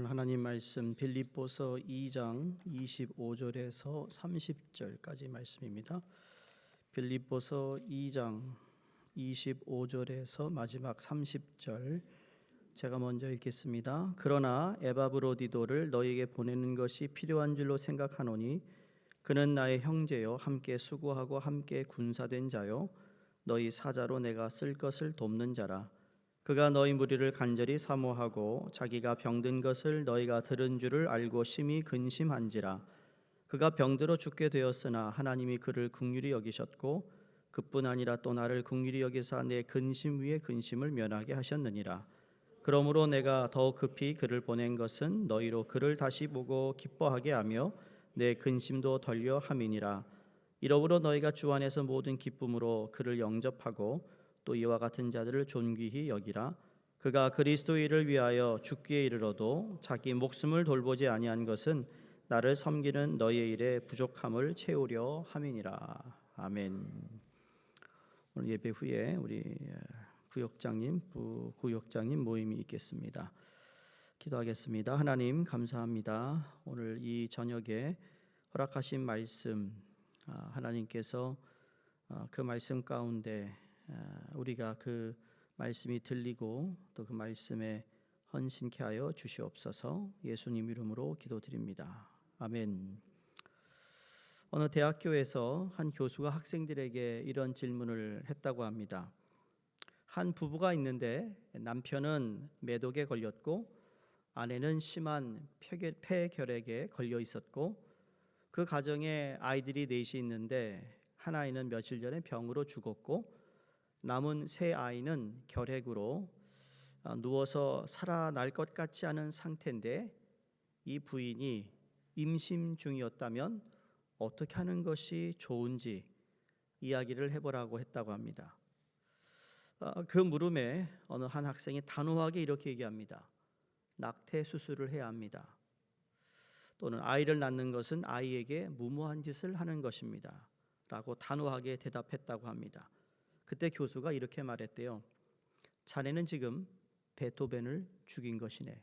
오늘 하나님 말씀 빌립보서 2장 25절에서 30절까지 말씀입니다. 빌립보서 2장 25절에서 마지막 30절 제가 먼저 읽겠습니다. 그러나 에바브로디도를 너희에게 보내는 것이 필요한 줄로 생각하노니 그는 나의 형제요 함께 수고하고 함께 군사된 자요 너희 사자로 내가 쓸 것을 돕는 자라. 그가 너희 무리를 간절히 사모하고 자기가 병든 것을 너희가 들은 줄을 알고 심히 근심한지라. 그가 병들어 죽게 되었으나 하나님이 그를 긍휼히 여기셨고 그뿐 아니라 또 나를 긍휼히 여기사 내 근심 위에 근심을 면하게 하셨느니라. 그러므로 내가 더욱 급히 그를 보낸 것은 너희로 그를 다시 보고 기뻐하게 하며 내 근심도 덜려 함이니라. 이러므로 너희가 주 안에서 모든 기쁨으로 그를 영접하고 또 이와 같은 자들을 존귀히 여기라. 그가 그리스도의를 위하여 죽기에 이르러도 자기 목숨을 돌보지 아니한 것은 나를 섬기는 너희의 일에 부족함을 채우려 함이니라. 아멘. 오늘 예배 후에 우리 구역장님, 부구역장님 모임이 있겠습니다. 기도하겠습니다. 하나님 감사합니다. 오늘 이 저녁에 허락하신 말씀, 하나님께서 그 말씀 가운데 우리가 그 말씀이 들리고 또 그 말씀에 헌신케 하여 주시옵소서. 예수님 이름으로 기도드립니다. 아멘. 어느 대학교에서 한 교수가 학생들에게 이런 질문을 했다고 합니다. 한 부부가 있는데 남편은 매독에 걸렸고 아내는 심한 폐결핵에 걸려 있었고 그 가정에 아이들이 넷이 있는데 한 아이는 며칠 전에 병으로 죽었고 남은 세 아이는 결핵으로 누워서 살아날 것 같지 않은 상태인데 이 부인이 임신 중이었다면 어떻게 하는 것이 좋은지 이야기를 해보라고 했다고 합니다. 그 물음에 어느 한 학생이 단호하게 이렇게 얘기합니다. 낙태 수술을 해야 합니다. 또는 아이를 낳는 것은 아이에게 무모한 짓을 하는 것입니다. 라고 단호하게 대답했다고 합니다. 그때 교수가 이렇게 말했대요. 자네는 지금 베토벤을 죽인 것이네.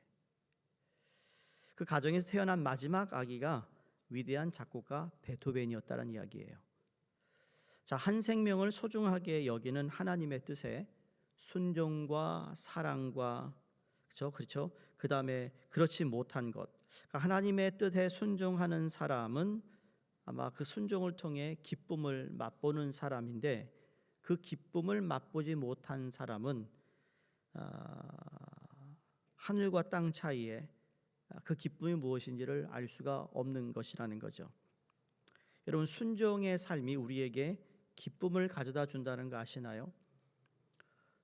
그 가정에서 태어난 마지막 아기가 위대한 작곡가 베토벤이었다는 이야기예요. 자, 한 생명을 소중하게 여기는 하나님의 뜻에 순종과 사랑과 그렇죠. 그 다음에 그렇지 못한 것. 그러니까 하나님의 뜻에 순종하는 사람은 아마 그 순종을 통해 기쁨을 맛보는 사람인데 그 기쁨을 맛보지 못한 사람은 하늘과 땅 사이에 그 기쁨이 무엇인지를 알 수가 없는 것이라는 거죠. 여러분, 순종의 삶이 우리에게 기쁨을 가져다 준다는 거 아시나요?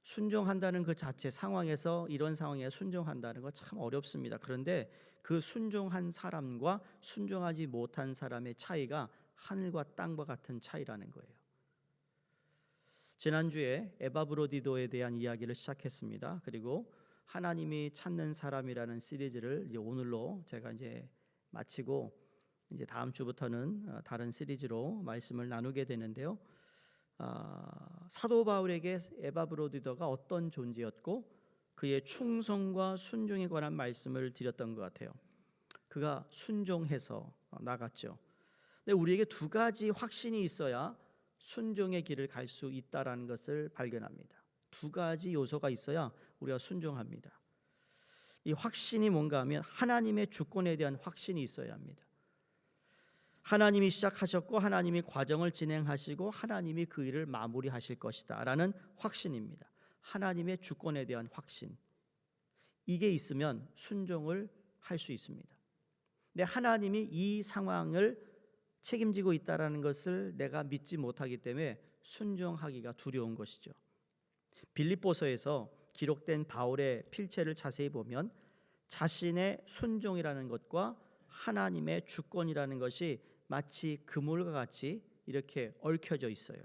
순종한다는 그 자체 상황에서 이런 상황에 순종한다는 거 참 어렵습니다. 그런데 그 순종한 사람과 순종하지 못한 사람의 차이가 하늘과 땅과 같은 차이라는 거예요. 지난주에 에바브로디도에 대한 이야기를 시작했습니다. 그리고 하나님이 찾는 사람이라는 시리즈를 이제 오늘로 제가 이제 마치고 이제 다음 주부터는 다른 시리즈로 말씀을 나누게 되는데요. 사도 바울에게 에바브로디도가 어떤 존재였고 그의 충성과 순종에 관한 말씀을 드렸던 것 같아요. 그가 순종해서 나갔죠. 근데 우리에게 두 가지 확신이 있어야 순종의 길을 갈 수 있다라는 것을 발견합니다. 두 가지 요소가 있어야 우리가 순종합니다. 이 확신이 뭔가 하면 하나님의 주권에 대한 확신이 있어야 합니다. 하나님이 시작하셨고 하나님이 과정을 진행하시고 하나님이 그 일을 마무리하실 것이다 라는 확신입니다. 하나님의 주권에 대한 확신. 이게 있으면 순종을 할 수 있습니다. 근데 하나님이 이 상황을 책임지고 있다는 것을 내가 믿지 못하기 때문에 순종하기가 두려운 것이죠. 빌립보서에서 기록된 바울의 필체를 자세히 보면 자신의 순종이라는 것과 하나님의 주권이라는 것이 마치 그물과 같이 이렇게 얽혀져 있어요.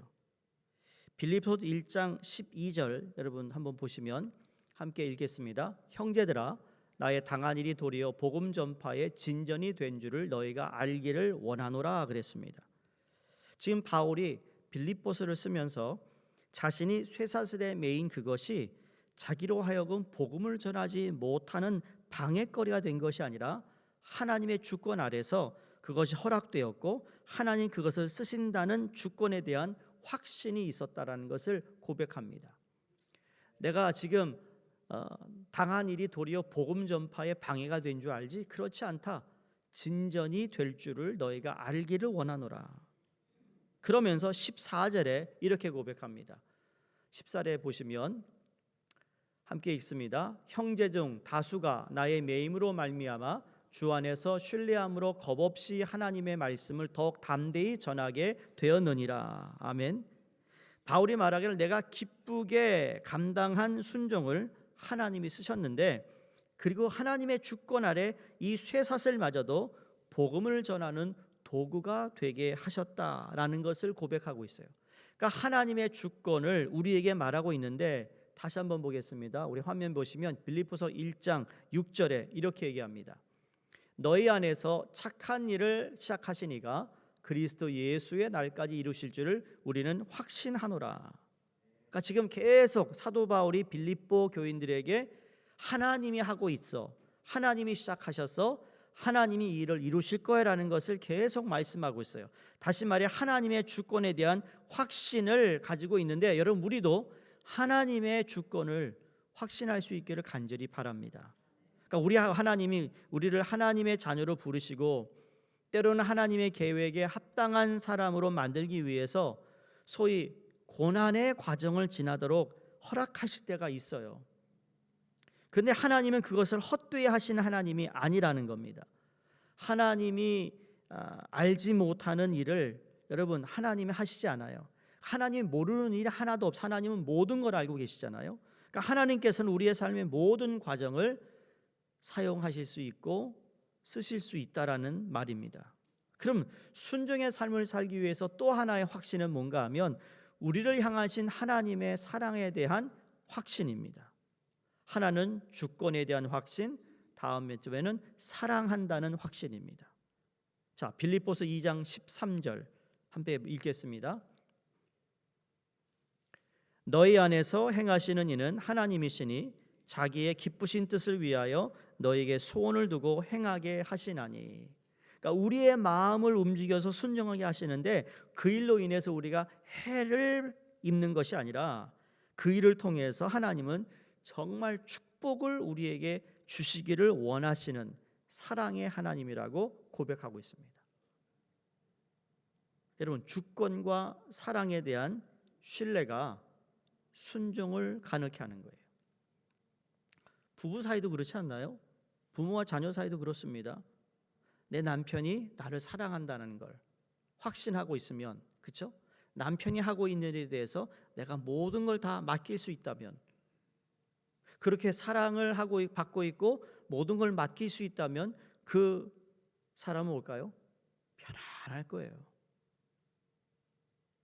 빌립보서 1장 12절 여러분 한번 보시면 함께 읽겠습니다. 형제들아 나의 당한 일이 도리어 복음 전파의 진전이 된 줄을 너희가 알기를 원하노라 그랬습니다. 지금 바울이 빌립보서를 쓰면서 자신이 쇠사슬에 매인 그것이 자기로 하여금 복음을 전하지 못하는 방해거리가 된 것이 아니라 하나님의 주권 아래서 그것이 허락되었고 하나님 그것을 쓰신다는 주권에 대한 확신이 있었다라는 것을 고백합니다. 내가 지금 당한 일이 도리어 복음 전파에 방해가 된 줄 알지? 그렇지 않다. 진전이 될 줄을 너희가 알기를 원하노라. 그러면서 14절에 이렇게 고백합니다. 14절에 보시면 함께 읽습니다. 형제 중 다수가 나의 매임으로 말미암아 주 안에서 신뢰함으로 겁없이 하나님의 말씀을 더욱 담대히 전하게 되었느니라. 아멘. 바울이 말하기를 내가 기쁘게 감당한 순종을 하나님이 쓰셨는데, 그리고 하나님의 주권 아래 이 쇠사슬마저도 복음을 전하는 도구가 되게 하셨다라는 것을 고백하고 있어요. 그러니까 하나님의 주권을 우리에게 말하고 있는데, 다시 한번 보겠습니다. 우리 화면 보시면 빌립보서 1장 6절에 이렇게 얘기합니다. 너희 안에서 착한 일을 시작하시니가 그리스도 예수의 날까지 이루실 줄을 우리는 확신하노라. 그러니까 지금 계속 사도 바울이 빌립보 교인들에게 하나님이 하고 있어, 하나님이 시작하셔서 하나님이 이 일을 이루실 거라는 것을 계속 말씀하고 있어요. 다시 말해 하나님의 주권에 대한 확신을 가지고 있는데, 여러분 우리도 하나님의 주권을 확신할 수 있기를 간절히 바랍니다. 그러니까 하나님이 우리를 하나님의 자녀로 부르시고 때로는 하나님의 계획에 합당한 사람으로 만들기 위해서 소위 고난의 과정을 지나도록 허락하실 때가 있어요. 그런데 하나님은 그것을 헛되이 하시는 하나님이 아니라는 겁니다. 하나님이 알지 못하는 일을 여러분 하나님이 하시지 않아요. 하나님이 모르는 일이 하나도 없어. 하나님은 모든 걸 알고 계시잖아요. 그러니까 하나님께서는 우리의 삶의 모든 과정을 사용하실 수 있고 쓰실 수 있다라는 말입니다. 그럼 순종의 삶을 살기 위해서 또 하나의 확신은 뭔가 하면 우리를 향하신 하나님의 사랑에 대한 확신입니다. 하나는 주권에 대한 확신, 다음 점에는 사랑한다는 확신입니다. 자, 빌립보서 2장 13절 함께 읽겠습니다. 너희 안에서 행하시는 이는 하나님이시니 자기의 기쁘신 뜻을 위하여 너에게 소원을 두고 행하게 하시나니. 그러니까 우리의 마음을 움직여서 순종하게 하시는데, 그 일로 인해서 우리가 해를 입는 것이 아니라 그 일을 통해서 하나님은 정말 축복을 우리에게 주시기를 원하시는 사랑의 하나님이라고 고백하고 있습니다. 여러분, 주권과 사랑에 대한 신뢰가 순종을 가능케 하는 거예요. 부부 사이도 그렇지 않나요? 부모와 자녀 사이도 그렇습니다. 내 남편이 나를 사랑한다는 걸 확신하고 있으면, 그렇죠? 남편이 하고 있는 일에 대해서 내가 모든 걸 다 맡길 수 있다면, 그렇게 사랑을 받고 있고 모든 걸 맡길 수 있다면 그 사람은 뭘까요? 편안할 거예요.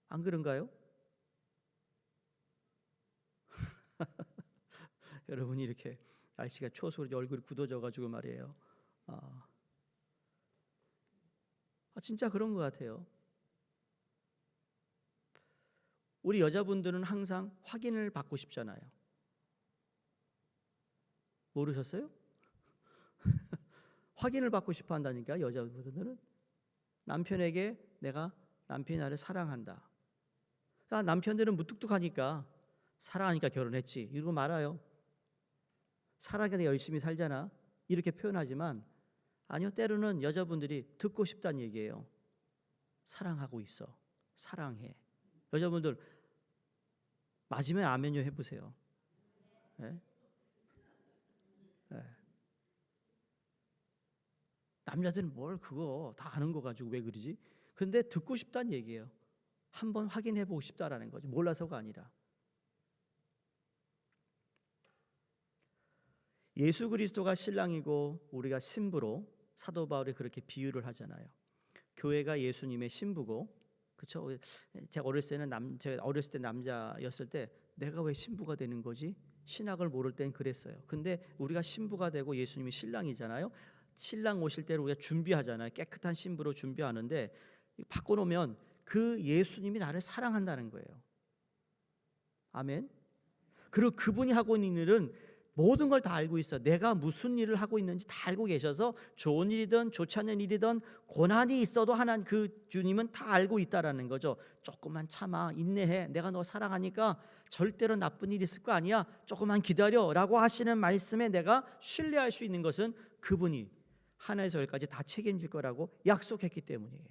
안 그런가요? 여러분이 이렇게 날씨가 추워서 얼굴이 굳어져가지고 말이에요. 진짜 그런 것 같아요. 우리 여자분들은 항상 확인을 받고 싶잖아요. 모르셨어요? 확인을 받고 싶어 한다니까. 여자분들은 남편에게 남편이 나를 사랑한다. 그러니까 남편들은 무뚝뚝하니까 사랑하니까 결혼했지 이러고 말아요. 사랑하니까 내가 열심히 살잖아 이렇게 표현하지만, 아니요, 때로는 여자분들이 듣고 싶다는 얘기예요. 사랑하고 있어, 사랑해. 여자분들 맞으면 아멘요 해보세요. 네? 네. 남자들은 뭘 그거 다 아는 거 가지고 왜 그러지? 근데 듣고 싶다는 얘기예요. 한번 확인해보고 싶다라는 거죠. 몰라서가 아니라. 예수 그리스도가 신랑이고 우리가 신부로 사도 바울이 그렇게 비유를 하잖아요. 교회가 예수님의 신부고, 그렇죠? 제가 어렸을 때 남자였을 때 내가 왜 신부가 되는 거지? 신학을 모를 땐 그랬어요. 근데 우리가 신부가 되고 예수님이 신랑이잖아요. 신랑 오실 때를 우리가 준비하잖아요. 깨끗한 신부로 준비하는데, 바꿔놓으면 그 예수님이 나를 사랑한다는 거예요. 아멘. 그리고 그분이 하고 있는 일은 모든 걸 다 알고 있어. 내가 무슨 일을 하고 있는지 다 알고 계셔서 좋은 일이든 좋지 않은 일이든 고난이 있어도 하나님 그 주님은 다 알고 있다라는 거죠. 조금만 참아, 인내해. 내가 너 사랑하니까 절대로 나쁜 일 있을 거 아니야. 조금만 기다려라고 하시는 말씀에 내가 신뢰할 수 있는 것은 그분이 하나에서 열까지 다 책임질 거라고 약속했기 때문이에요.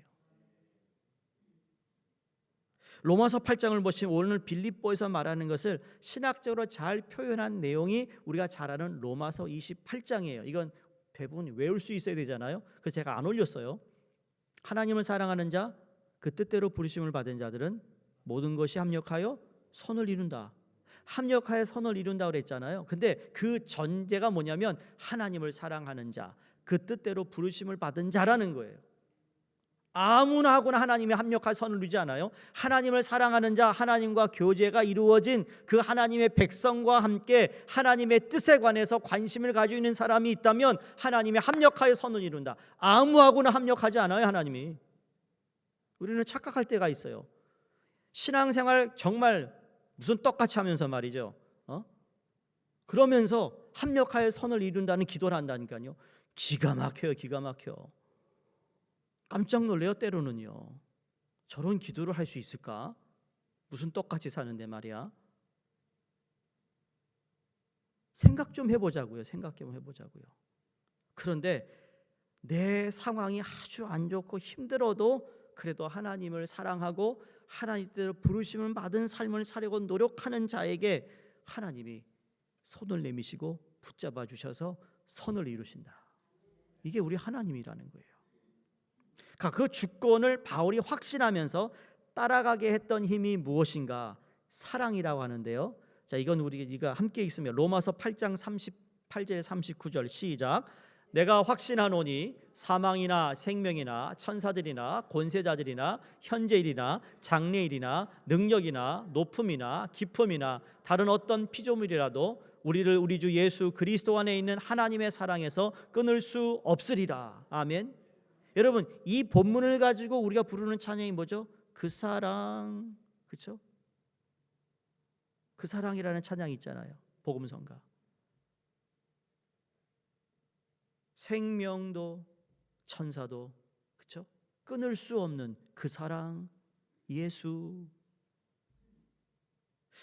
로마서 8장을 보시면 오늘 빌립보에서 말하는 것을 신학적으로 잘 표현한 내용이 우리가 잘 아는 로마서 28장이에요. 이건 대부분 외울 수 있어야 되잖아요. 그래서 제가 안 올렸어요. 하나님을 사랑하는 자, 그 뜻대로 부르심을 받은 자들은 모든 것이 합력하여 선을 이룬다. 합력하여 선을 이룬다 그랬잖아요. 근데 그 전제가 뭐냐면 하나님을 사랑하는 자, 그 뜻대로 부르심을 받은 자라는 거예요. 아무나 하거나 하나님의 합력할 선을 이루지 않아요. 하나님을 사랑하는 자, 하나님과 교제가 이루어진 그 하나님의 백성과 함께 하나님의 뜻에 관해서 관심을 가지고 있는 사람이 있다면 하나님의 합력하여 선을 이룬다. 아무하고나 합력하지 않아요. 하나님이. 우리는 착각할 때가 있어요. 신앙생활 정말 무슨 떡같이 하면서 말이죠. 그러면서 합력하여 선을 이룬다는 기도를 한다니까요. 기가 막혀요. 기가 막혀. 깜짝 놀래요. 때로는요. 저런 기도를 할 수 있을까? 무슨 떡같이 사는데 말이야. 생각 좀 해보자고요. 생각 좀 해보자고요. 그런데 내 상황이 아주 안 좋고 힘들어도 그래도 하나님을 사랑하고 하나님께로 부르심을 받은 삶을 살려고 노력하는 자에게 하나님이 손을 내미시고 붙잡아 주셔서 선을 이루신다. 이게 우리 하나님이라는 거예요. 그 주권을 바울이 확신하면서 따라가게 했던 힘이 무엇인가? 사랑이라고 하는데요. 자, 이건 우리가 함께 읽으면 로마서 8장 38절 39절 시작. 내가 확신하노니 사망이나 생명이나 천사들이나 권세자들이나 현재일이나 장래일이나 능력이나 높음이나 깊음이나 다른 어떤 피조물이라도 우리를 우리 주 예수 그리스도 안에 있는 하나님의 사랑에서 끊을 수 없으리라. 아멘. 여러분, 이 본문을 가지고 우리가 부르는 찬양이 뭐죠? 그 사랑, 그렇죠? 그 사랑이라는 찬양이 있잖아요. 복음성가. 생명도 천사도, 그렇죠? 끊을 수 없는 그 사랑, 예수.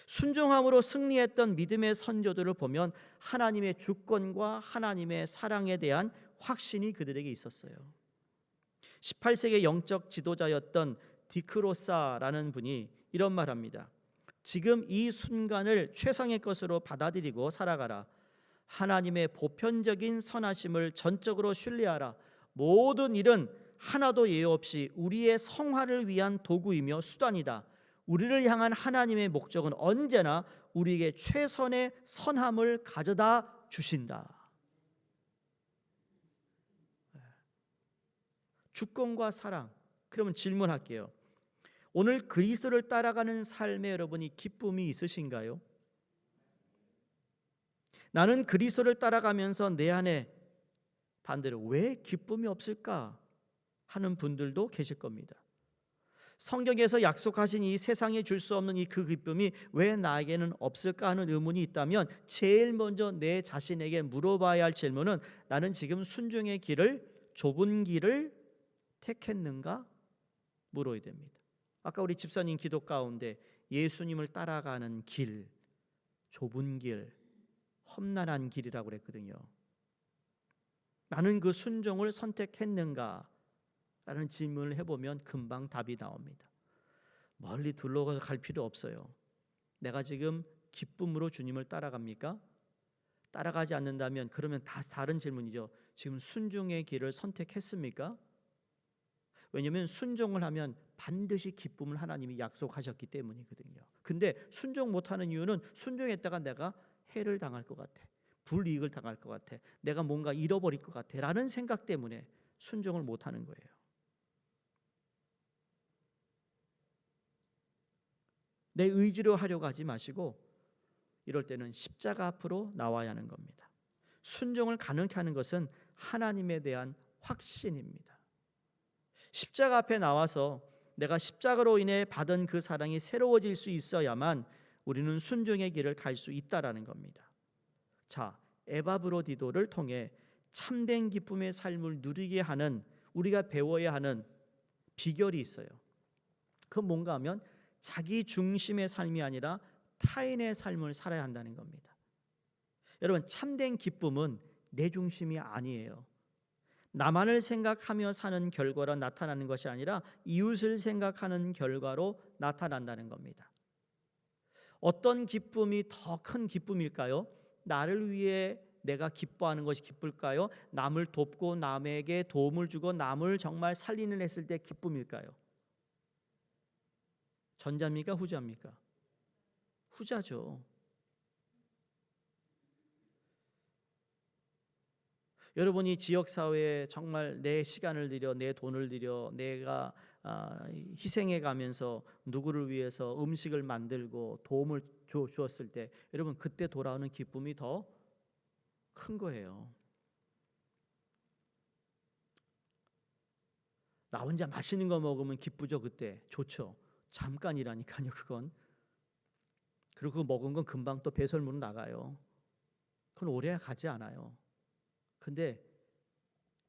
순종함으로 승리했던 믿음의 선조들을 보면 하나님의 주권과 하나님의 사랑에 대한 확신이 그들에게 있었어요. 18세기 영적 지도자였던 디크로사라는 분이 이런 말합니다. 지금 이 순간을 최상의 것으로 받아들이고 살아가라. 하나님의 보편적인 선하심을 전적으로 신뢰하라. 모든 일은 하나도 예외 없이 우리의 성화를 위한 도구이며 수단이다. 우리를 향한 하나님의 목적은 언제나 우리에게 최선의 선함을 가져다 주신다. 주권과 사랑. 그러면 질문할게요. 오늘 그리스도를 따라가는 삶에 여러분이 기쁨이 있으신가요? 나는 그리스도를 따라가면서 내 안에 반대로 왜 기쁨이 없을까 하는 분들도 계실 겁니다. 성경에서 약속하신 이 세상에 줄 수 없는 이 그 기쁨이 왜 나에게는 없을까 하는 의문이 있다면 제일 먼저 내 자신에게 물어봐야 할 질문은 나는 지금 순종의 길을, 좁은 길을 택했는가 물어야 됩니다. 아까 우리 집사님 기도 가운데 예수님을 따라가는 길, 좁은 길, 험난한 길이라고 그랬거든요. 나는 그 순종을 선택했는가? 라는 질문을 해보면 금방 답이 나옵니다. 멀리 둘러가서 갈 필요 없어요. 내가 지금 기쁨으로 주님을 따라갑니까? 따라가지 않는다면 그러면 다 다른 질문이죠. 지금 순종의 길을 선택했습니까? 왜냐하면 순종을 하면 반드시 기쁨을 하나님이 약속하셨기 때문이거든요. 근데 순종 못하는 이유는 순종했다가 내가 해를 당할 것 같아, 불이익을 당할 것 같아, 내가 뭔가 잃어버릴 것 같아 라는 생각 때문에 순종을 못하는 거예요. 내 의지로 하려고 하지 마시고 이럴 때는 십자가 앞으로 나와야 하는 겁니다. 순종을 가능케 하는 것은 하나님에 대한 확신입니다. 십자가 앞에 나와서 내가 십자가로 인해 받은 그 사랑이 새로워질 수 있어야만 우리는 순종의 길을 갈 수 있다라는 겁니다. 자, 에바브로디도를 통해 참된 기쁨의 삶을 누리게 하는, 우리가 배워야 하는 비결이 있어요. 그건 뭔가 하면 자기 중심의 삶이 아니라 타인의 삶을 살아야 한다는 겁니다. 여러분, 참된 기쁨은 내 중심이 아니에요. 나만을 생각하며 사는 결과로 나타나는 것이 아니라 이웃을 생각하는 결과로 나타난다는 겁니다. 어떤 기쁨이 더 큰 기쁨일까요? 나를 위해 내가 기뻐하는 것이 기쁠까요? 남을 돕고 남에게 도움을 주고 남을 정말 살리는 했을 때 기쁨일까요? 전자입니까? 후자입니까? 후자죠. 여러분이 지역사회에 정말 내 시간을 들여, 내 돈을 들여, 내가 희생해 가면서 누구를 위해서 음식을 만들고 도움을 주었을 때, 여러분 그때 돌아오는 기쁨이 더 큰 거예요. 나 혼자 맛있는 거 먹으면 기쁘죠. 그때 좋죠. 잠깐이라니까요. 그건. 그리고 그거 먹은 건 금방 또 배설물로 나가요. 그건 오래 가지 않아요. 근데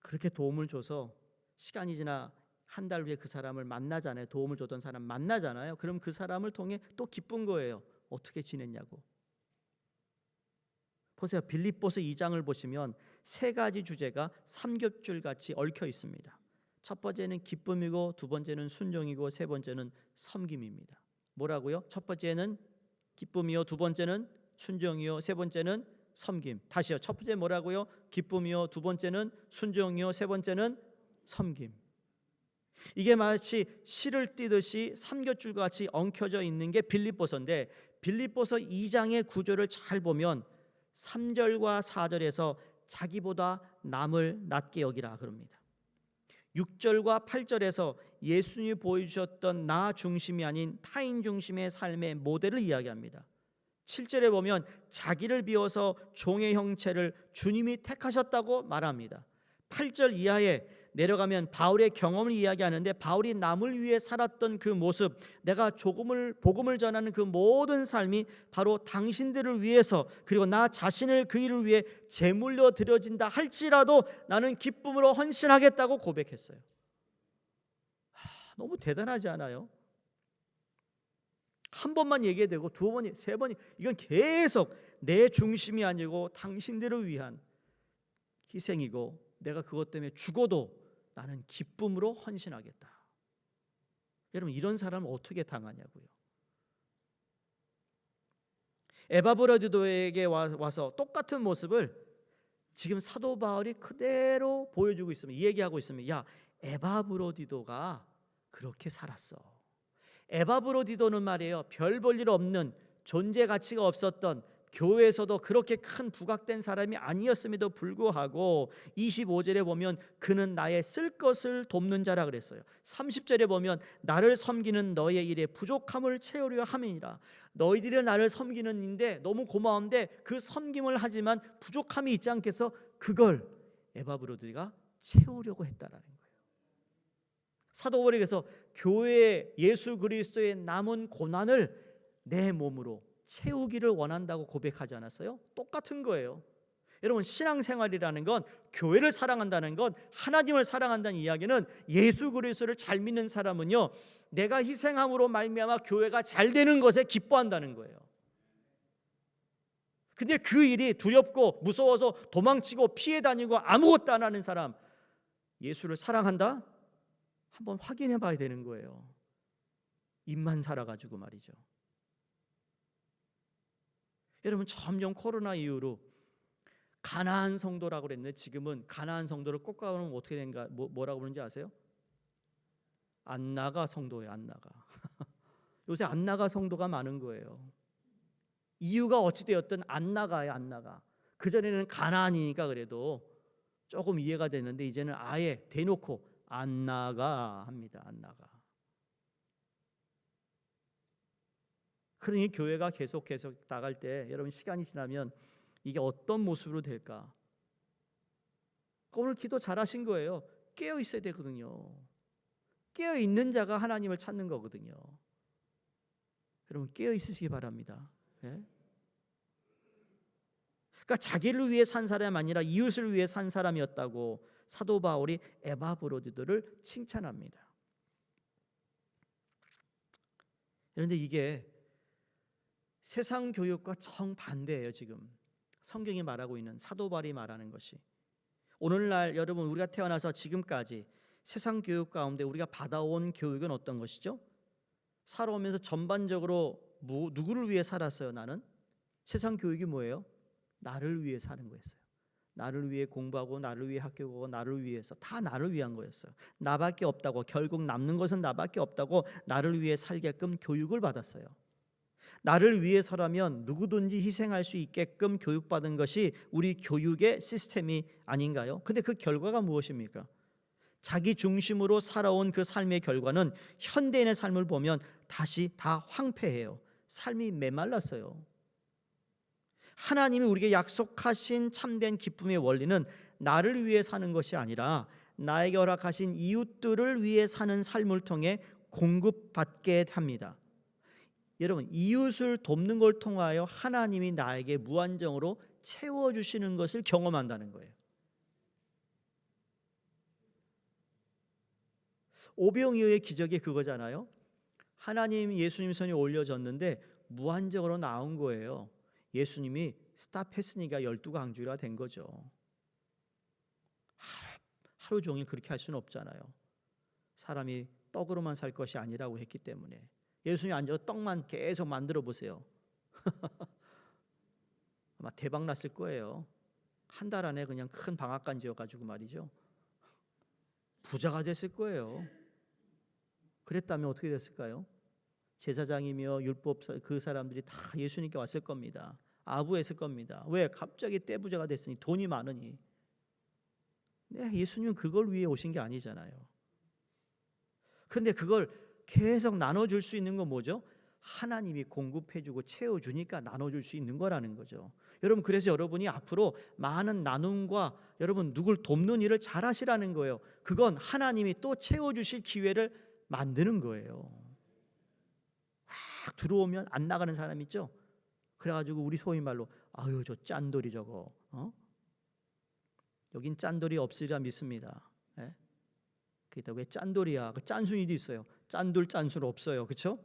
그렇게 도움을 줘서 시간이 지나 한 달 후에 그 사람을 만나잖아요. 도움을 줬던 사람 만나잖아요. 그럼 그 사람을 통해 또 기쁜 거예요. 어떻게 지냈냐고. 보세요. 빌립보서 2장을 보시면 세 가지 주제가 삼겹줄같이 얽혀 있습니다. 첫 번째는 기쁨이고, 두 번째는 순종이고, 세 번째는 섬김입니다. 뭐라고요? 첫 번째는 기쁨이요, 두 번째는 순종이요, 세 번째는 섬김. 다시요. 첫 번째 뭐라고요? 기쁨이요, 두 번째는 순종이요, 세 번째는 섬김. 이게 마치 실을 띠듯이 삼겹줄과 같이 엉켜져 있는 게 빌립보서인데, 빌립보서 2장의 구조를 잘 보면 3절과 4절에서 자기보다 남을 낮게 여기라 그럽니다. 6절과 8절에서 예수님이 보여주셨던 나 중심이 아닌 타인 중심의 삶의 모델을 이야기합니다. 7절에 보면 자기를 비워서 종의 형체를 주님이 택하셨다고 말합니다. 8절 이하에 내려가면 바울의 경험을 이야기하는데, 바울이 남을 위해 살았던 그 모습, 내가 복음을 전하는 그 모든 삶이 바로 당신들을 위해서, 그리고 나 자신을 그 일을 위해 제물로 드려진다 할지라도 나는 기쁨으로 헌신하겠다고 고백했어요. 너무 대단하지 않아요? 한 번만 얘기되고 두 번이, 세 번이, 이건 계속 내 중심이 아니고 당신들을 위한 희생이고, 내가 그것 때문에 죽어도 나는 기쁨으로 헌신하겠다. 여러분, 이런 사람을 어떻게 당하냐고요. 에바브로디도에게 와서 똑같은 모습을 지금 사도 바울이 그대로 보여주고 있으면, 얘기하고 있으면, 야, 에바브로디도가 그렇게 살았어. 에바브로디도는 말이에요, 별 볼 일 없는, 존재 가치가 없었던, 교회에서도 그렇게 큰 부각된 사람이 아니었음에도 불구하고 25절에 보면 그는 나의 쓸 것을 돕는 자라 그랬어요. 30절에 보면 나를 섬기는 너의 일에 부족함을 채우려 함이니라. 너희들이 나를 섬기는인데 너무 고마운데 그 섬김을 하지만 부족함이 있지 않겠어? 그걸 에바브로디가 채우려고 했다라는 거예요. 사도 바울에게서 교회 예수 그리스도의 남은 고난을 내 몸으로 채우기를 원한다고 고백하지 않았어요? 똑같은 거예요. 여러분, 신앙생활이라는 건, 교회를 사랑한다는 건, 하나님을 사랑한다는 이야기는, 예수 그리스도를 잘 믿는 사람은요, 내가 희생함으로 말미암아 교회가 잘 되는 것에 기뻐한다는 거예요. 근데 그 일이 두렵고 무서워서 도망치고 피해 다니고 아무것도 안 하는 사람, 예수를 사랑한다? 한번 확인해 봐야 되는 거예요. 입만 살아가지고 말이죠. 여러분, 점점 코로나 이후로 가나안 성도라고 그랬는데, 지금은 가나안 성도를 꺾어가면 어떻게 된가, 뭐라고 부르는지 아세요? 안 나가 성도예요. 안 나가. 요새 안 나가 성도가 많은 거예요. 이유가 어찌되었든 안 나가요. 안 나가. 그전에는 가나안이니까 그래도 조금 이해가 됐는데, 이제는 아예 대놓고 안 나가 합니다. 안 나가. 그러니 교회가 계속 나갈 때, 여러분, 시간이 지나면 이게 어떤 모습으로 될까? 오늘 기도 잘하신 거예요. 깨어 있어야 되거든요. 깨어 있는 자가 하나님을 찾는 거거든요. 여러분 깨어 있으시기 바랍니다. 예? 그러니까 자기를 위해 산 사람이 아니라 이웃을 위해 산 사람이었다고 사도 바울이 에바브로디도를 칭찬합니다. 그런데 이게 세상 교육과 정반대예요. 지금 성경이 말하고 있는, 사도 바울이 말하는 것이. 오늘날 여러분, 우리가 태어나서 지금까지 세상 교육 가운데 우리가 받아온 교육은 어떤 것이죠? 살아오면서 전반적으로 누구를 위해 살았어요? 나는 세상 교육이 뭐예요? 나를 위해 사는 거였어요. 나를 위해 공부하고, 나를 위해 학교 가고, 나를 위해서, 다 나를 위한 거였어요. 나밖에 없다고, 결국 남는 것은 나밖에 없다고 나를 위해 살게끔 교육을 받았어요. 나를 위해서라면 누구든지 희생할 수 있게끔 교육받은 것이 우리 교육의 시스템이 아닌가요? 근데 그 결과가 무엇입니까? 자기 중심으로 살아온 그 삶의 결과는 현대인의 삶을 보면 다시 다 황폐해요. 삶이 메말랐어요. 하나님이 우리에게 약속하신 참된 기쁨의 원리는 나를 위해 사는 것이 아니라 나에게 허락하신 이웃들을 위해 사는 삶을 통해 공급받게 합니다. 여러분, 이웃을 돕는 걸 통하여 하나님이 나에게 무한정으로 채워주시는 것을 경험한다는 거예요. 오병이어의 기적이 그거잖아요. 하나님, 예수님 손이 올려졌는데 무한정으로 나온 거예요. 예수님이 스탑했으니까 12강주가 된 거죠. 하루 종일 그렇게 할 수는 없잖아요. 사람이 떡으로만 살 것이 아니라고 했기 때문에. 예수님이 앉아서 떡만 계속 만들어 보세요. 아마 대박 났을 거예요. 한 달 안에 그냥 큰 방앗간 지어가지고 말이죠. 부자가 됐을 거예요. 그랬다면 어떻게 됐을까요? 제사장이며 율법 그 사람들이 다 예수님께 왔을 겁니다. 아부했을 겁니다. 왜? 갑자기 떼부자가 됐으니, 돈이 많으니. 네, 예수님은 그걸 위해 오신 게 아니잖아요. 그런데 그걸 계속 나눠줄 수 있는 건 뭐죠? 하나님이 공급해주고 채워주니까 나눠줄 수 있는 거라는 거죠. 여러분, 그래서 여러분이 앞으로 많은 나눔과 여러분 누굴 돕는 일을 잘 하시라는 거예요. 그건 하나님이 또 채워주실 기회를 만드는 거예요. 확 들어오면 안 나가는 사람 있죠? 그래가지고 우리 소위 말로 아유 저 짠돌이 저거, 여긴 짠돌이 없으리라 믿습니다. 예? 그러니까 왜 짠돌이야? 그 짠순이도 있어요. 짠돌 짠술 없어요. 그렇죠?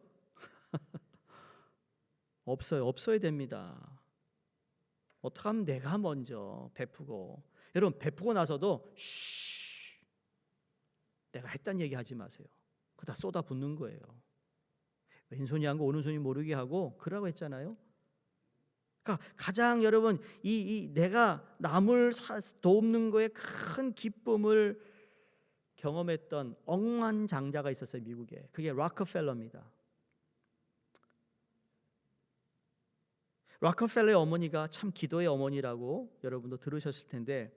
없어요. 없어야 됩니다. 어떻게 하면 내가 먼저 베푸고, 여러분 베푸고 나서도 내가 했단 얘기 하지 마세요. 그다 쏟아 붓는 거예요. 왼손이 한 거 오른손이 모르게 하고 그러라고 했잖아요. 그러니까 가장 여러분 이 내가 남을 돕는 거에 큰 기쁨을 경험했던 억만장자가 있었어요. 미국에. 그게 락커펠러입니다. 락커펠러의 어머니가 참 기도의 어머니라고 여러분도 들으셨을 텐데,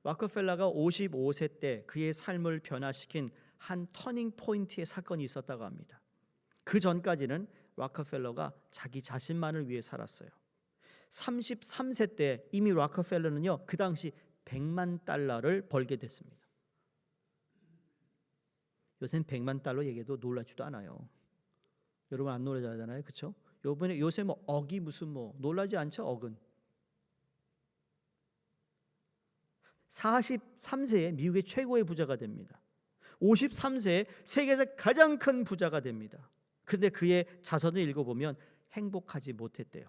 락커펠러가 55세 때 그의 삶을 변화시킨 한 터닝 포인트의 사건이 있었다고 합니다. 그 전까지는 락커펠러가 자기 자신만을 위해 살았어요. 33세 때 이미 락커펠러는요, 그 당시 100만 달러를 벌게 됐습니다. 요새는 100만 달러 얘기해도 놀라지도 않아요. 여러분 안 놀라잖아요, 그렇죠? 요새 뭐 억이 무슨 뭐 놀라지 않죠? 억은. 43세에 미국의 최고의 부자가 됩니다. 53세에 세계에서 가장 큰 부자가 됩니다. 그런데 그의 자서를 읽어보면 행복하지 못했대요.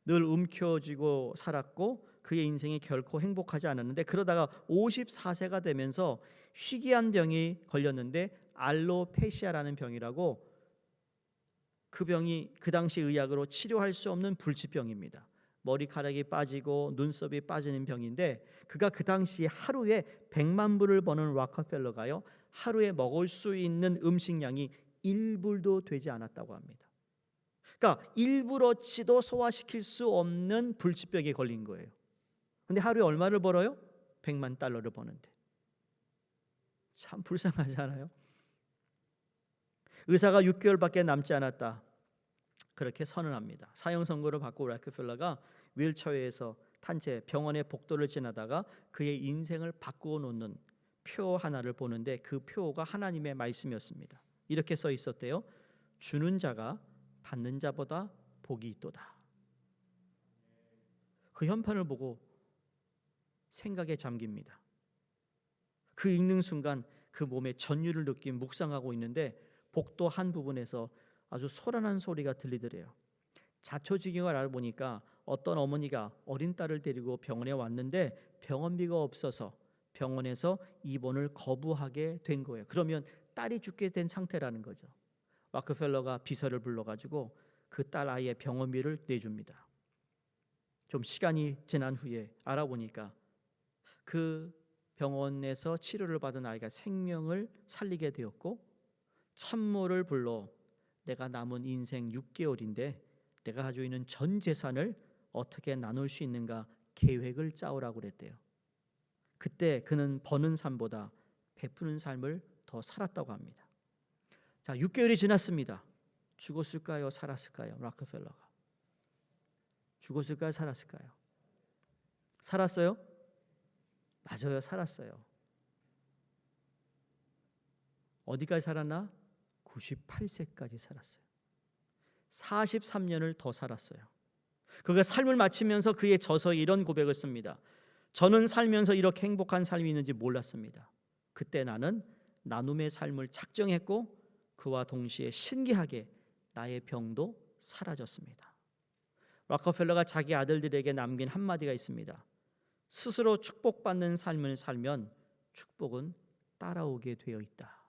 늘 움켜쥐고 살았고 그의 인생이 결코 행복하지 않았는데, 그러다가 54세가 되면서 희귀한 병이 걸렸는데 알로페시아라는 병이라고, 그 병이 그 당시 의학으로 치료할 수 없는 불치병입니다. 머리카락이 빠지고 눈썹이 빠지는 병인데, 그가 그 당시 하루에 100만 불을 버는 락커펠러가요, 하루에 먹을 수 있는 음식량이 1불도 되지 않았다고 합니다. 그러니까 1불어치도 소화시킬 수 없는 불치병에 걸린 거예요. 근데 하루에 얼마를 벌어요? 100만 달러를 버는데. 참 불쌍하지 않아요? 의사가 6개월밖에 남지 않았다, 그렇게 선언합니다. 사형 선고를 받고 락커펠러가 휠체어에서 탄 채 병원의 복도를 지나다가 그의 인생을 바꾸어 놓는 표 하나를 보는데, 그 표가 하나님의 말씀이었습니다. 이렇게 써 있었대요. 주는 자가 받는 자보다 복이 있도다. 그 현판을 보고 생각에 잠깁니다. 그 읽는 순간 그 몸에 전율을 느끼며 묵상하고 있는데 복도 한 부분에서 아주 소란한 소리가 들리더래요. 자초지경을 알아보니까 어떤 어머니가 어린 딸을 데리고 병원에 왔는데 병원비가 없어서 병원에서 입원을 거부하게 된 거예요. 그러면 딸이 죽게 된 상태라는 거죠. 락펠러가 비서를 불러가지고 그 딸 아이의 병원비를 내줍니다. 좀 시간이 지난 후에 알아보니까 그 병원에서 치료를 받은 아이가 생명을 살리게 되었고, 참모를 불러 내가 남은 인생 6개월인데 내가 가지고 있는 전 재산을 어떻게 나눌 수 있는가 계획을 짜오라고 그랬대요. 그때 그는 버는 삶보다 베푸는 삶을 더 살았다고 합니다. 자, 6개월이 지났습니다. 죽었을까요? 살았을까요? 락펠러가 죽었을까요? 살았을까요? 살았어요? 맞아요, 살았어요. 어디까지 살았나? 98세까지 살았어요. 43년을 더 살았어요. 그가 삶을 마치면서 그의 저서에 이런 고백을 씁니다. 저는 살면서 이렇게 행복한 삶이 있는지 몰랐습니다. 그때 나는 나눔의 삶을 작정했고 그와 동시에 신기하게 나의 병도 사라졌습니다. 락펠러가 자기 아들들에게 남긴 한마디가 있습니다. 스스로 축복받는 삶을 살면 축복은 따라오게 되어 있다.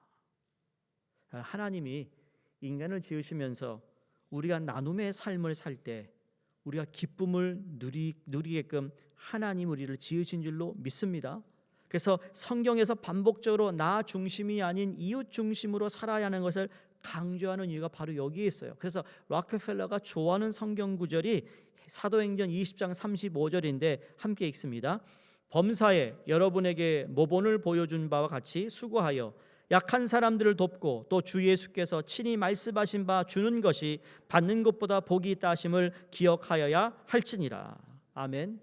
하나님이 인간을 지으시면서 우리가 나눔의 삶을 살 때 우리가 기쁨을 누리게끔 하나님 우리를 지으신 줄로 믿습니다. 그래서 성경에서 반복적으로 나 중심이 아닌 이웃 중심으로 살아야 하는 것을 강조하는 이유가 바로 여기에 있어요. 그래서 락펠러가 좋아하는 성경 구절이 사도행전 20장 35절인데 함께 읽습니다. 범사에 여러분에게 모본을 보여준 바와 같이 수고하여 약한 사람들을 돕고 또 주 예수께서 친히 말씀하신 바 주는 것이 받는 것보다 복이 있다 하심을 기억하여야 할지니라. 아멘.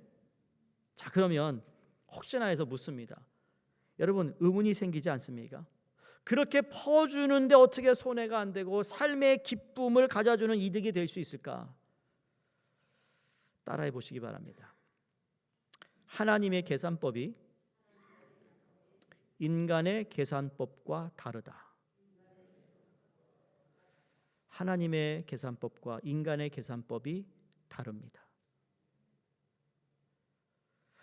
자, 그러면 혹시나 해서 묻습니다. 여러분, 의문이 생기지 않습니까? 그렇게 퍼주는데 어떻게 손해가 안 되고 삶의 기쁨을 가져주는 이득이 될 수 있을까? 따라해 보시기 바랍니다. 하나님의 계산법이 인간의 계산법과 다르다. 하나님의 계산법과 인간의 계산법이 다릅니다.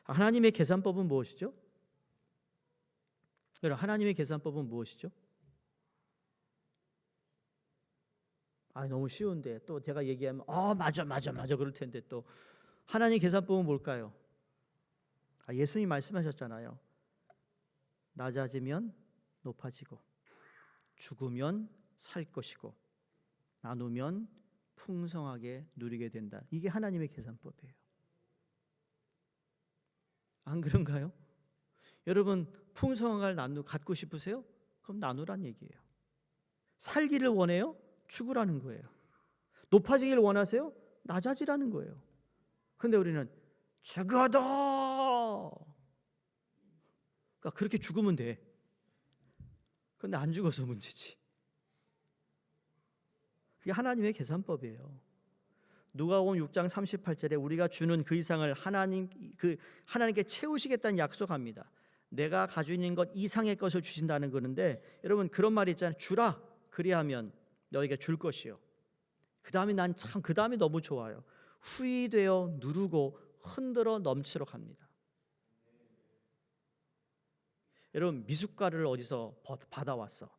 하나님의 계산법은 무엇이죠? 여러분, 하나님의 계산법은 무엇이죠? 너무 쉬운데 또 제가 얘기하면 맞아 그럴 텐데 또 하나님의 계산법은 뭘까요? 예수님 말씀하셨잖아요. 낮아지면 높아지고 죽으면 살 것이고 나누면 풍성하게 누리게 된다. 이게 하나님의 계산법이에요. 안 그런가요? 여러분, 풍성한 걸 갖고 싶으세요? 그럼 나누란 얘기예요. 살기를 원해요? 죽으라는 거예요. 높아지기를 원하세요? 낮아지라는 거예요. 근데 우리는 죽어도 그러니까 그렇게 죽으면 돼. 근데 안 죽어서 문제지. 그게 하나님의 계산법이에요. 누가복음 6장 38절에 우리가 주는 그 이상을 하나님께 채우시겠다는 약속합니다. 내가 가지고 있는 것 이상의 것을 주신다는 거는데, 여러분 그런 말이 있잖아요. 주라, 그리하면 너에게 줄 것이요. 그 다음에 난 참 그 다음에 너무 좋아요. 후이되어 누르고 흔들어 넘치러 갑니다. 여러분, 미숫가루를 어디서 받아왔어?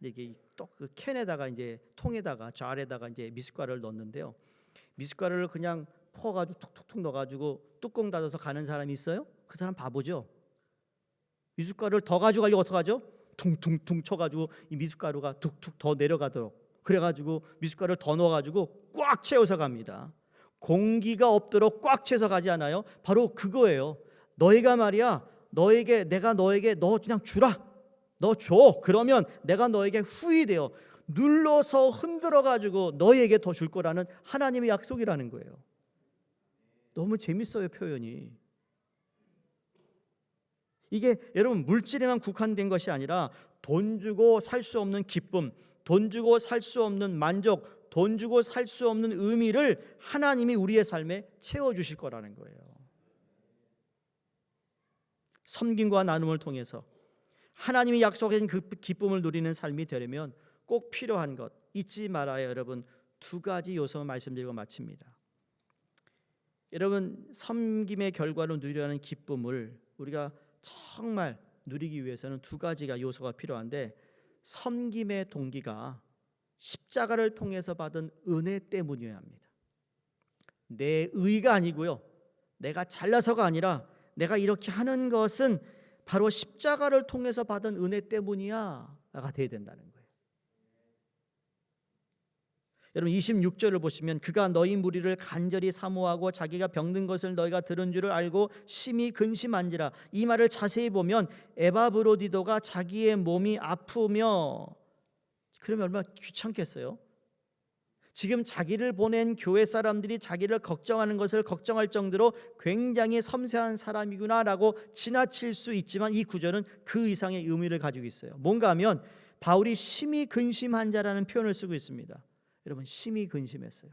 이게 또 그 캔에다가 이제 통에다가 잘에다가 이제 미숫가루를 넣는데요. 미숫가루를 그냥 퍼가지고 툭툭툭 넣어가지고 뚜껑 닫아서 가는 사람이 있어요? 그 사람 바보죠. 미숫가루를 더 가져가려고 어떻게 하죠? 퉁퉁퉁 쳐가지고 이 미숫가루가 툭툭 더 내려가도록, 그래가지고 미숫가루를 더 넣어가지고 꽉 채워서 갑니다. 공기가 없도록 꽉 채워서 가지 않아요? 바로 그거예요. 너희가 말이야, 내가 너에게 너 그냥 주라, 너 줘. 그러면 내가 너에게 후이되어 눌러서 흔들어가지고 너희에게 더 줄 거라는 하나님의 약속이라는 거예요. 너무 재밌어요, 표현이. 이게 여러분 물질에만 국한된 것이 아니라 돈 주고 살 수 없는 기쁨, 돈 주고 살 수 없는 만족, 돈 주고 살 수 없는 의미를 하나님이 우리의 삶에 채워주실 거라는 거예요. 섬김과 나눔을 통해서 하나님이 약속하신 그 기쁨을 누리는 삶이 되려면 꼭 필요한 것 잊지 말아요. 여러분, 두 가지 요소 말씀드리고 마칩니다. 여러분, 섬김의 결과로 누리려는 기쁨을 우리가 정말 누리기 위해서는 두 가지가 요소가 필요한데, 섬김의 동기가 십자가를 통해서 받은 은혜 때문이어야 합니다. 내 의가 아니고요, 내가 잘나서가 아니라 내가 이렇게 하는 것은 바로 십자가를 통해서 받은 은혜 때문이야가 돼야 된다는 거예요. 여러분 26절을 보시면 그가 너희 무리를 간절히 사모하고 자기가 병든 것을 너희가 들은 줄을 알고 심히 근심한지라. 이 말을 자세히 보면 에바브로디도가 자기의 몸이 아프며, 그러면 얼마나 귀찮겠어요? 지금 자기를 보낸 교회 사람들이 자기를 걱정하는 것을 걱정할 정도로 굉장히 섬세한 사람이구나라고 지나칠 수 있지만, 이 구절은 그 이상의 의미를 가지고 있어요. 뭔가 하면 바울이 심히 근심한 자라는 표현을 쓰고 있습니다. 여러분, 심히 근심했어요.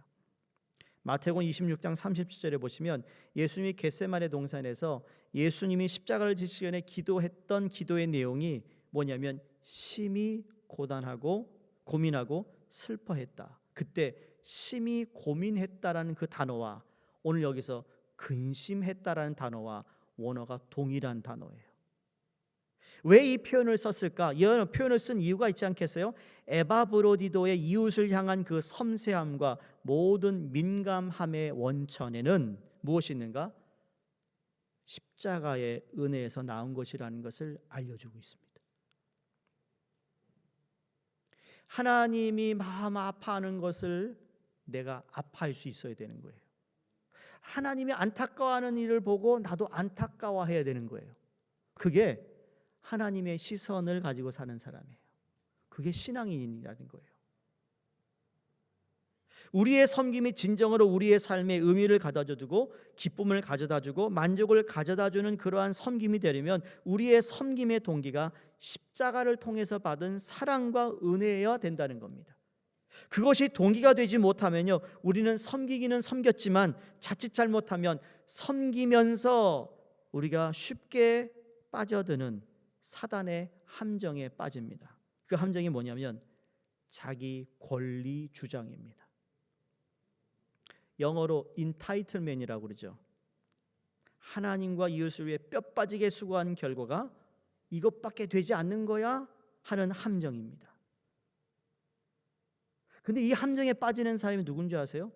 마태복음 26장 37절에 보시면 예수님이 겟세마네 동산에서 예수님이 십자가를 지시기 전에 기도했던 기도의 내용이 뭐냐면 심히 고단하고 고민하고 슬퍼했다. 그때 심히 고민했다라는 그 단어와 오늘 여기서 근심했다라는 단어와 원어가 동일한 단어예요. 왜 이 표현을 썼을까? 이 표현을 쓴 이유가 있지 않겠어요? 에바브로디도의 이웃을 향한 그 섬세함과 모든 민감함의 원천에는 무엇이 있는가? 십자가의 은혜에서 나온 것이라는 것을 알려주고 있습니다. 하나님이 마음 아파하는 것을 내가 아파할 수 있어야 되는 거예요. 하나님이 안타까워하는 일을 보고 나도 안타까워해야 되는 거예요. 그게 하나님의 시선을 가지고 사는 사람이에요. 그게 신앙인이라는 거예요. 우리의 섬김이 진정으로 우리의 삶에 의미를 가져다주고 기쁨을 가져다주고 만족을 가져다주는 그러한 섬김이 되려면 우리의 섬김의 동기가 십자가를 통해서 받은 사랑과 은혜여야 된다는 겁니다. 그것이 동기가 되지 못하면요, 우리는 섬기기는 섬겼지만 자칫 잘못하면 섬기면서 우리가 쉽게 빠져드는 사단의 함정에 빠집니다. 그 함정이 뭐냐면 자기 권리 주장입니다. 영어로 entitlement이라고 그러죠. 하나님과 이웃을 위해 뼈 빠지게 수고한 결과가 이것밖에 되지 않는 거야 하는 함정입니다. 근데 이 함정에 빠지는 사람이 누군지 아세요?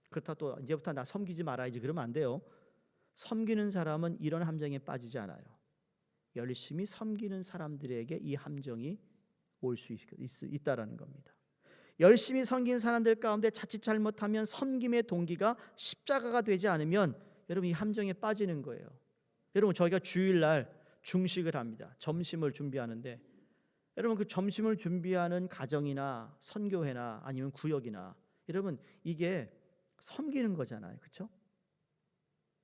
그렇다 또 이제부터 나 섬기지 말아야지 그러면 안 돼요. 섬기는 사람은 이런 함정에 빠지지 않아요. 열심히 섬기는 사람들에게 이 함정이 올 수 있다라는 겁니다. 열심히 섬긴 사람들 가운데 자칫 잘못하면 섬김의 동기가 십자가가 되지 않으면 여러분 이 함정에 빠지는 거예요. 여러분 저희가 주일날 중식을 합니다. 점심을 준비하는데 여러분 그 점심을 준비하는 가정이나 선교회나 아니면 구역이나 여러분 이게 섬기는 거잖아요. 그렇죠?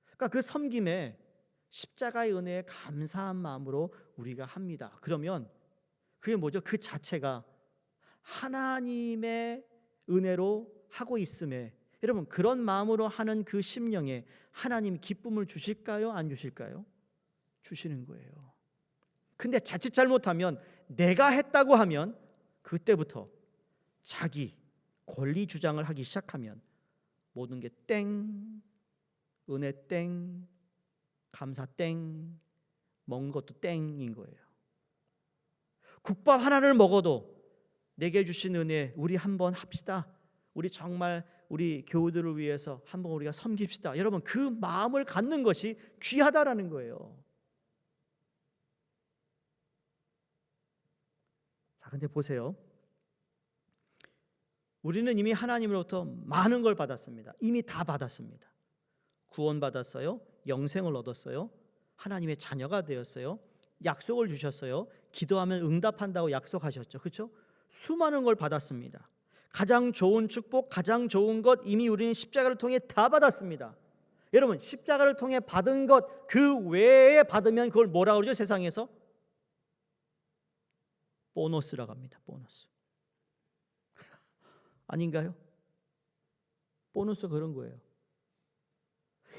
그러니까 그 섬김에 십자가의 은혜에 감사한 마음으로 우리가 합니다. 그러면 그게 뭐죠? 그 자체가 하나님의 은혜로 하고 있음에 여러분 그런 마음으로 하는 그 심령에 하나님이 기쁨을 주실까요? 안 주실까요? 주시는 거예요. 근데 자칫 잘못하면 내가 했다고 하면 그때부터 자기 권리 주장을 하기 시작하면 모든 게 땡, 은혜 땡, 감사 땡, 먹은 것도 땡인 거예요. 국밥 하나를 먹어도 내게 주신 은혜 우리 한번 합시다. 우리 정말 우리 교우들을 위해서 한번 우리가 섬깁시다. 여러분 그 마음을 갖는 것이 귀하다라는 거예요. 자, 근데 보세요. 우리는 이미 하나님으로부터 많은 걸 받았습니다. 이미 다 받았습니다. 구원 받았어요. 영생을 얻었어요. 하나님의 자녀가 되었어요. 약속을 주셨어요. 기도하면 응답한다고 약속하셨죠. 그렇죠? 수많은 걸 받았습니다. 가장 좋은 축복, 가장 좋은 것 이미 우리는 십자가를 통해 다 받았습니다. 여러분 십자가를 통해 받은 것 그 외에 받으면 그걸 뭐라 그러죠? 세상에서 보너스라고 합니다. 보너스. 아닌가요? 보너스가 그런 거예요.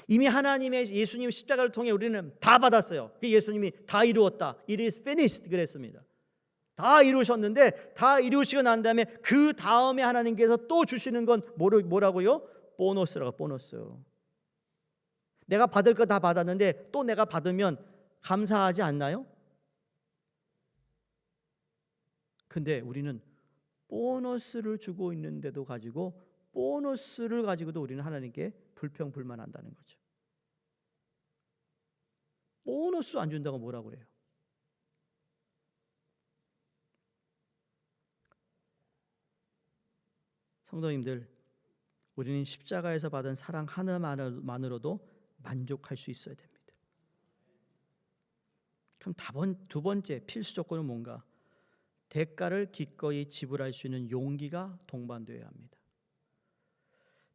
이미 하나님의 예수님 십자가를 통해 우리는 다 받았어요. 그 예수님이 다 이루었다. It is finished 그랬습니다. 다 이루셨는데 다 이루시고 난 다음에 그 다음에 하나님께서 또 주시는 건 뭐라고요? 보너스라고. 보너스. 내가 받을 거 다 받았는데 또 내가 받으면 감사하지 않나요? 근데 우리는 보너스를 주고 있는데도 가지고 보너스를 가지고도 우리는 하나님께 불평불만한다는 거죠. 보너스 안 준다고 뭐라고 그래요? 성도님들, 우리는 십자가에서 받은 사랑 하나만으로도 만족할 수 있어야 됩니다. 그럼 두 번째 필수 조건은 뭔가? 대가를 기꺼이 지불할 수 있는 용기가 동반되어야 합니다.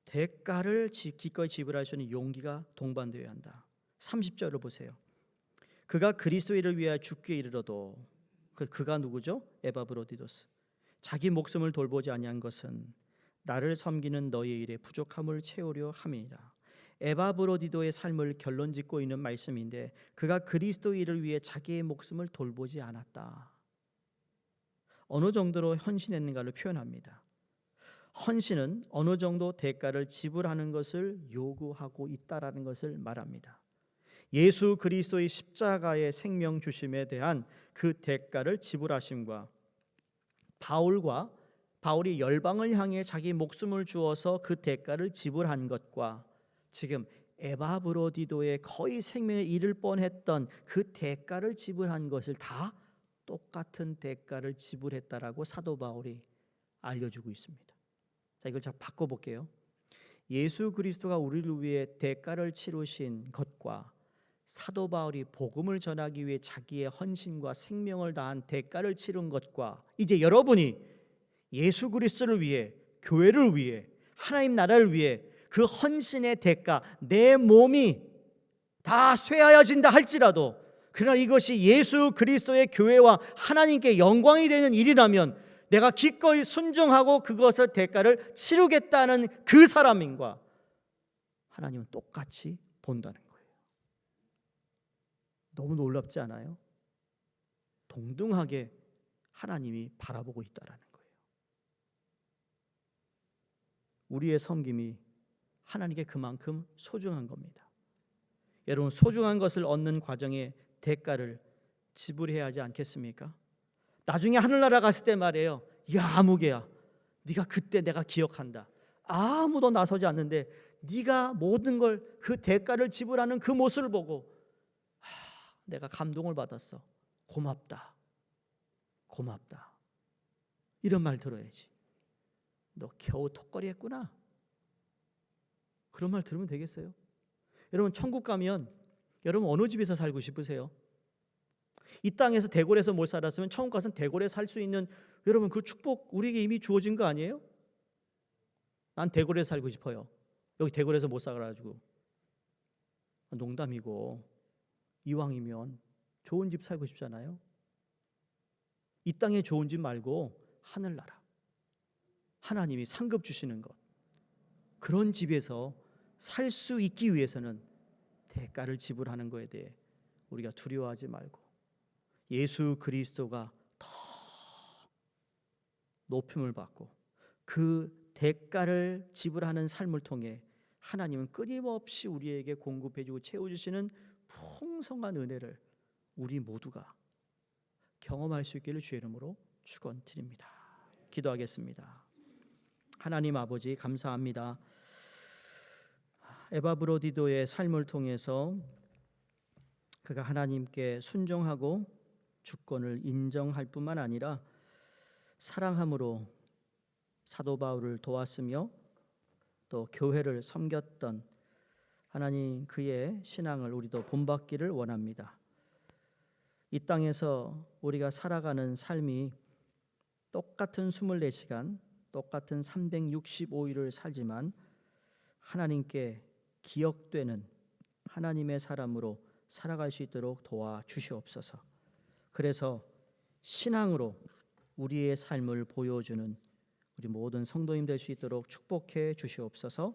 대가를 기꺼이 지불할 수 있는 용기가 동반되어야 한다. 30절을 보세요. 그가 그리스도를 위하여 죽기에 이르러도, 그가 누구죠? 에바브로디도스. 자기 목숨을 돌보지 아니한 것은 나를 섬기는 너의 일에 부족함을 채우려 함이니라. 에바브로디도의 삶을 결론짓고 있는 말씀인데, 그가 그리스도 일을 위해 자기의 목숨을 돌보지 않았다. 어느 정도로 헌신했는가를 표현합니다. 헌신은 어느 정도 대가를 지불하는 것을 요구하고 있다라는 것을 말합니다. 예수 그리스도의 십자가의 생명 주심에 대한 그 대가를 지불하심과 바울이 열방을 향해 자기 목숨을 주어서 그 대가를 지불한 것과 지금 에바브로디도의 거의 생명에 이를 뻔했던 그 대가를 지불한 것을 다 똑같은 대가를 지불했다라고 사도 바울이 알려주고 있습니다. 자, 이걸 좀 바꿔볼게요. 예수 그리스도가 우리를 위해 대가를 치르신 것과 사도 바울이 복음을 전하기 위해 자기의 헌신과 생명을 다한 대가를 치른 것과, 이제 여러분이 예수 그리스도를 위해, 교회를 위해, 하나님 나라를 위해 그 헌신의 대가, 내 몸이 다 쇠하여진다 할지라도, 그러나 이것이 예수 그리스도의 교회와 하나님께 영광이 되는 일이라면 내가 기꺼이 순종하고 그것을 대가를 치르겠다는 그 사람인과 하나님은 똑같이 본다는 거예요. 너무 놀랍지 않아요? 동등하게 하나님이 바라보고 있다라는 거예요. 우리의 섬김이 하나님께 그만큼 소중한 겁니다. 여러분, 소중한 것을 얻는 과정에 대가를 지불해야 하지 않겠습니까? 나중에 하늘나라 갔을 때 말이에요. 야, 아무개야, 네가 그때 내가 기억한다. 아무도 나서지 않는데 네가 모든 걸 그 대가를 지불하는 그 모습을 보고 내가 감동을 받았어. 고맙다. 고맙다. 이런 말 들어야지. 너 겨우 턱걸이 했구나. 그런 말 들으면 되겠어요? 여러분, 천국 가면 여러분 어느 집에서 살고 싶으세요? 이 땅에서 대궐에서 못 살았으면 천국 가서는 대궐에 살 수 있는, 여러분 그 축복 우리에게 이미 주어진 거 아니에요? 난 대궐에 살고 싶어요. 여기 대궐에서 못 살아가지고. 농담이고, 이왕이면 좋은 집 살고 싶잖아요. 이 땅에 좋은 집 말고 하늘나라, 하나님이 상급 주시는 것, 그런 집에서 살 수 있기 위해서는 대가를 지불하는 것에 대해 우리가 두려워하지 말고 예수 그리스도가 더 높임을 받고 그 대가를 지불하는 삶을 통해 하나님은 끊임없이 우리에게 공급해주고 채워주시는 풍성한 은혜를 우리 모두가 경험할 수 있기를 주의 이름으로 축원드립니다. 기도하겠습니다. 하나님 아버지, 감사합니다. 에바브로디도의 삶을 통해서 그가 하나님께 순종하고 주권을 인정할 뿐만 아니라 사랑함으로 사도 바울을 도왔으며 또 교회를 섬겼던 하나님, 그의 신앙을 우리도 본받기를 원합니다. 이 땅에서 우리가 살아가는 삶이 똑같은 24시간, 똑같은 365일을 살지만 하나님께 기억되는 하나님의 사람으로 살아갈 수 있도록 도와주시옵소서. 그래서 신앙으로 우리의 삶을 보여주는 우리 모든 성도님 될 수 있도록 축복해 주시옵소서.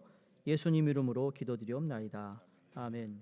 예수님 이름으로 기도드리옵나이다. 아멘.